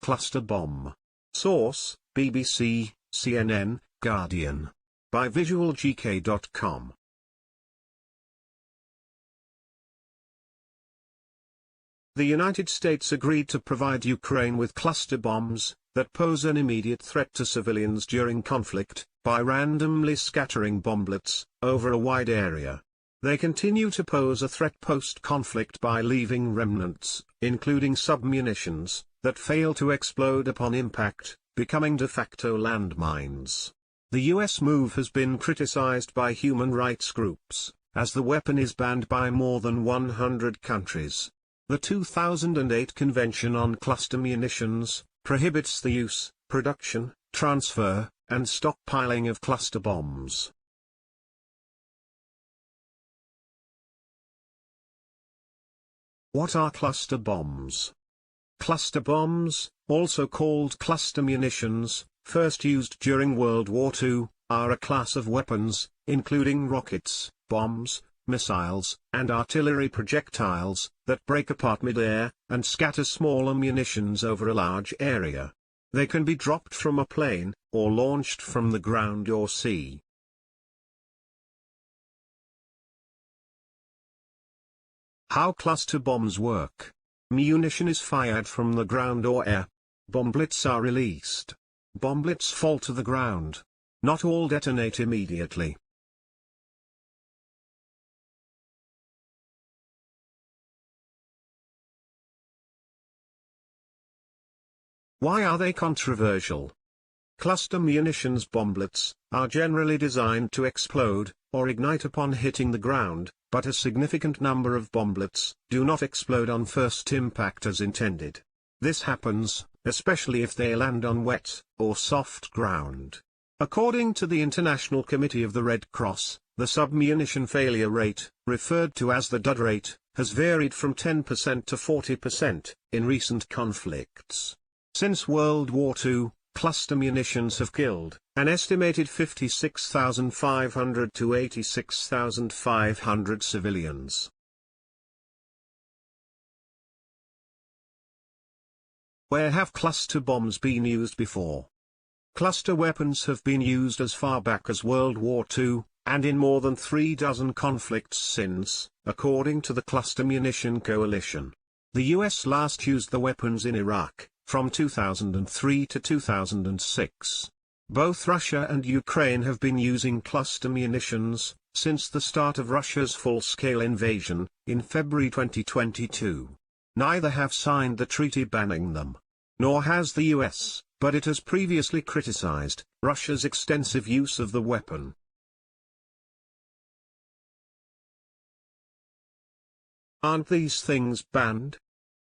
cluster bomb. Source: BBC, CNN, Guardian. By visualgk.com. The United States agreed to provide Ukraine with cluster bombs that pose an immediate threat to civilians during conflict, by randomly scattering bomblets over a wide area. They continue to pose a threat post-conflict by leaving remnants, including submunitions, that fail to explode upon impact, becoming de facto landmines. The U.S. move has been criticized by human rights groups, as the weapon is banned by more than 100 countries. The 2008 Convention on Cluster Munitions prohibits the use, production, transfer, and stockpiling of cluster bombs. What are cluster bombs? Cluster bombs, also called cluster munitions, first used during World War II, are a class of weapons, including rockets, bombs, missiles, and artillery projectiles, that break apart mid-air, and scatter smaller munitions over a large area. They can be dropped from a plane, or launched from the ground or sea. How cluster bombs work. Munition is fired from the ground or air. Bomblets are released. Bomblets fall to the ground. Not all detonate immediately. Why are they controversial? Cluster munitions bomblets are generally designed to explode, or ignite upon hitting the ground, but a significant number of bomblets do not explode on first impact as intended. This happens, especially if they land on wet, or soft ground. According to the International Committee of the Red Cross, the submunition failure rate, referred to as the dud rate, has varied from 10% to 40% in recent conflicts. Since World War II, cluster munitions have killed an estimated 56,500 to 86,500 civilians. Where have cluster bombs been used before? Cluster weapons have been used as far back as World War II, and in more than 36 conflicts since, according to the Cluster Munition Coalition. The US last used the weapons in Iraq from 2003 to 2006. Both Russia and Ukraine have been using cluster munitions since the start of Russia's full-scale invasion in February 2022. Neither have signed the treaty banning them. Nor has the US, but it has previously criticized Russia's extensive use of the weapon. Aren't these things banned?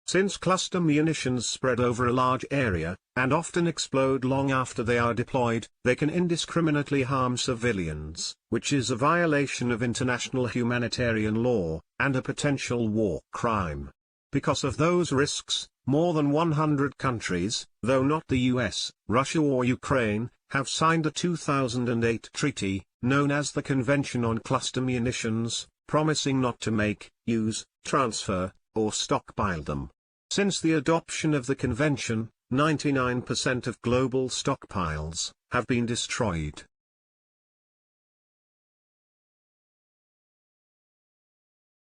Since cluster munitions spread over a large area, and often explode long after they are deployed, they can indiscriminately harm civilians, which is a violation of international humanitarian law, and a potential war crime. Because of those risks, more than 100 countries, though not the US, Russia or Ukraine, have signed the 2008 treaty, known as the Convention on Cluster Munitions, promising not to make, use, transfer, or stockpile them. Since the adoption of the convention, 99% of global stockpiles have been destroyed.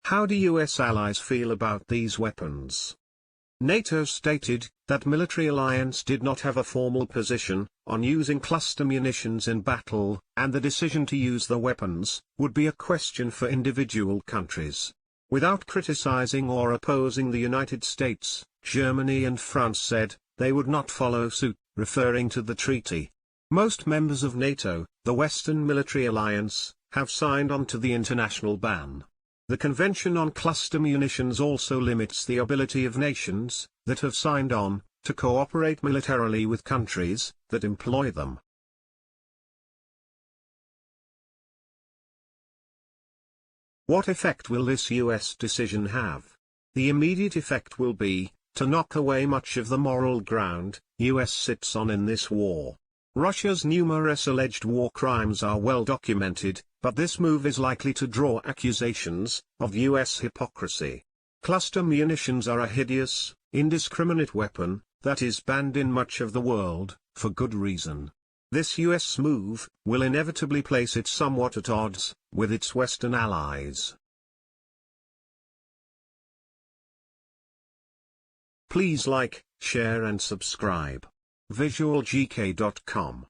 How do US allies feel about these weapons? NATO stated that military alliance did not have a formal position on using cluster munitions in battle, and the decision to use the weapons would be a question for individual countries. Without criticizing or opposing the United States, Germany and France said they would not follow suit, referring to the treaty. Most members of NATO, the Western military alliance, have signed on to the international ban. The Convention on Cluster Munitions also limits the ability of nations that have signed on to cooperate militarily with countries that employ them. What effect will this US decision have? The immediate effect will be to knock away much of the moral ground US sits on in this war. Russia's numerous alleged war crimes are well documented, but this move is likely to draw accusations of US hypocrisy. Cluster munitions are a hideous, indiscriminate weapon that is banned in much of the world, for good reason. This US move will inevitably place it somewhat at odds with its Western allies. Please like, share and subscribe. visualgk.com